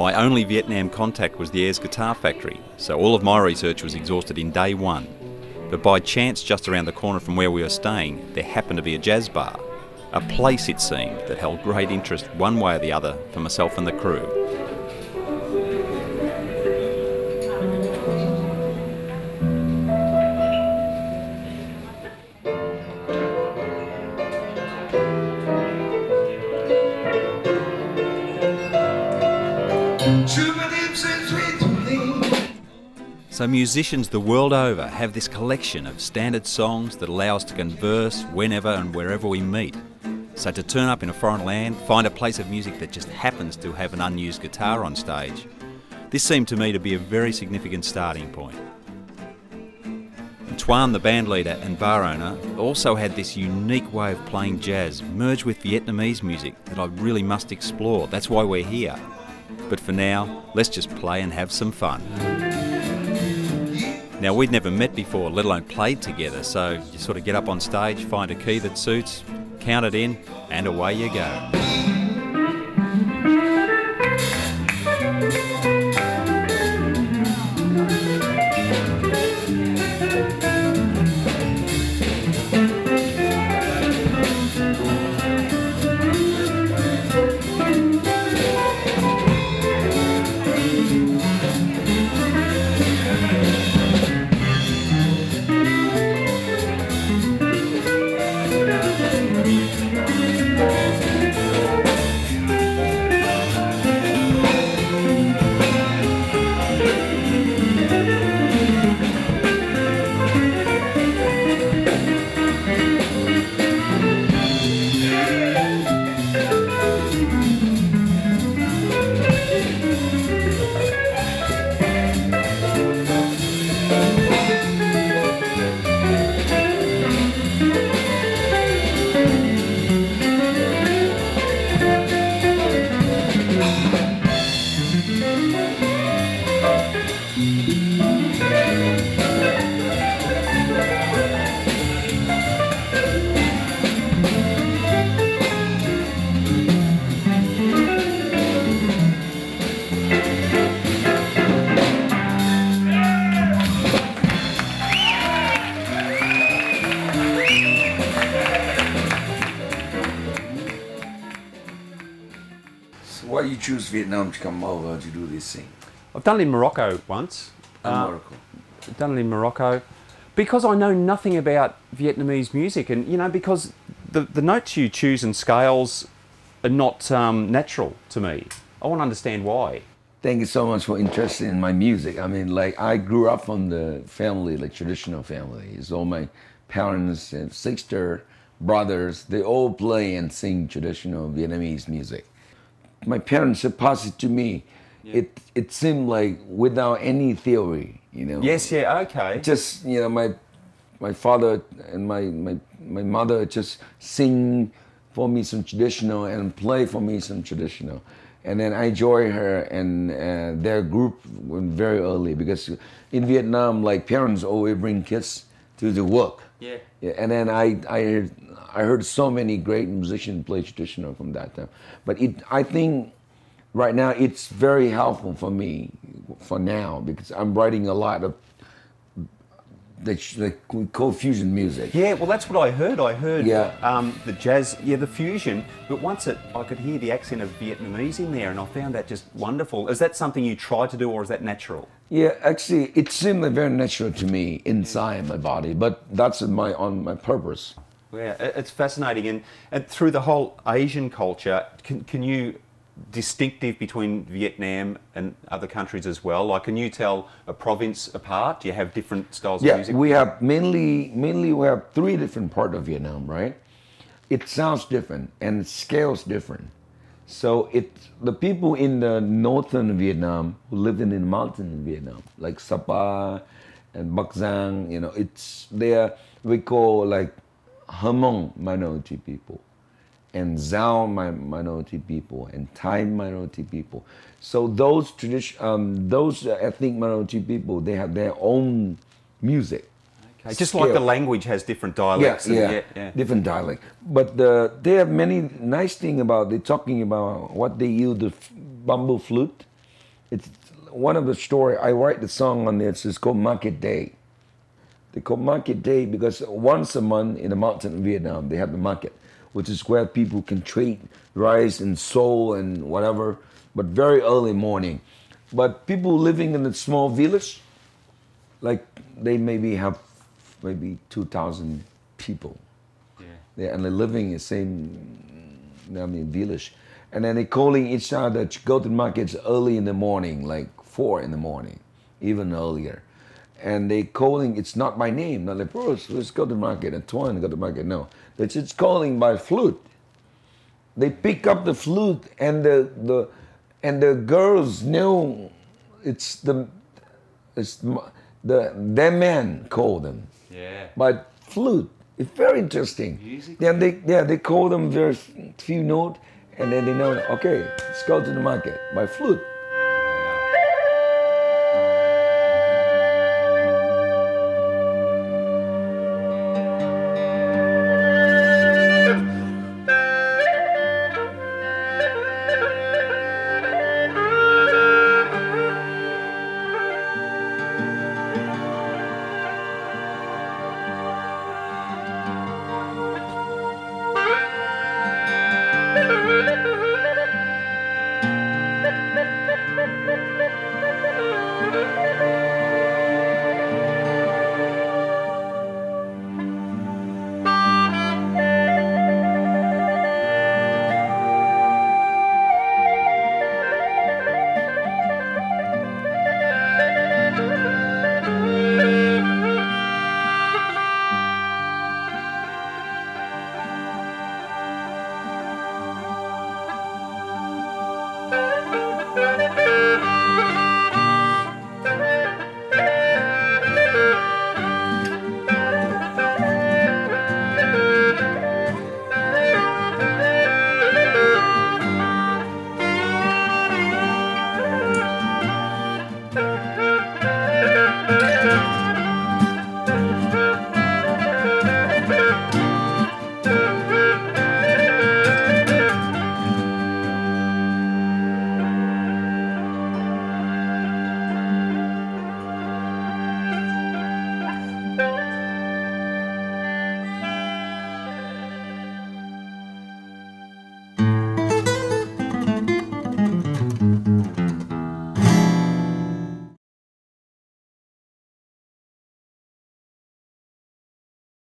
My only Vietnam contact was the Ayers Guitar Factory, so all of my research was exhausted in day one. But by chance, just around the corner from where we were staying, there happened to be a jazz bar. A place, it seemed, that held great interest one way or the other for myself and the crew. So musicians the world over have this collection of standard songs that allow us to converse whenever and wherever we meet. So to turn up in a foreign land, find a place of music that just happens to have an unused guitar on stage, this seemed to me to be a very significant starting point. And Tran, the band leader and bar owner, also had this unique way of playing jazz merged with Vietnamese music that I really must explore. That's why we're here. But for now, let's just play and have some fun. Now, we'd never met before, let alone played together, so you sort of get up on stage, find a key that suits, count it in, and away you go. Why you choose Vietnam to come over to do this thing? I've done it in Morocco once. Morocco. I've done it in Morocco because I know nothing about Vietnamese music, and you know, because the notes you choose and scales are not natural to me. I want to understand why. Thank you so much for interest in my music. I mean, like, I grew up from the family, like traditional family. So my parents and sister, brothers, they all play and sing traditional Vietnamese music. My parents passed it to me. Yeah. It seemed like without any theory, you know. Yes, yeah, okay. Just, you know, my father and my mother just sing for me some traditional and play for me some traditional. And then I joined her and their group very early, because in Vietnam, like, parents always bring kids to the work. Yeah. And then I heard so many great musicians play traditional from that time. But I think right now it's very helpful for me for now, because I'm writing a lot of the co-fusion music. Yeah, well, that's what I heard. I heard yeah. The jazz, yeah, the fusion. But once I could hear the accent of Vietnamese in there, and I found that just wonderful. Is that something you try to do, or is that natural? Yeah, actually, it seemed very natural to me inside my body, but that's on my purpose. Yeah, it's fascinating, and through the whole Asian culture, can you distinctive between Vietnam and other countries as well? Like, can you tell a province apart? Do you have different styles of music? Yeah, we have mainly we have 3 different parts of Vietnam, right? It sounds different and it scales different. So the people in the northern Vietnam who lived in the mountains in Vietnam, like Sapa and Bắc Giang, you know, we call like Hmong minority people, and Zhao minority people, and Thai minority people. So those ethnic minority people, they have their own music. Okay. Just like the language has different dialects. Yeah, different dialect. But they have many nice things about, they're talking about what they use, the bamboo flute, It's one of the story. I write the song on this. It's called Market Day. They call Market Day because once a month in the mountain of Vietnam, they have the market, which is where people can trade rice and soul and whatever, but very early morning. But people living in a small village, like they maybe have 2,000 people. Yeah. And they're living in the same village. And then they're calling each other to go to the markets early in the morning, like 4 in the morning, even earlier. And they calling, it's not by name, not like, Bruce, let's go to the market, and Tran, go to the market. No, they're just calling by flute. They pick up the flute, and the girls know their men call them. Yeah. By flute. It's very interesting. Music. They call them very few notes, and then they know, okay, let's go to the market by flute.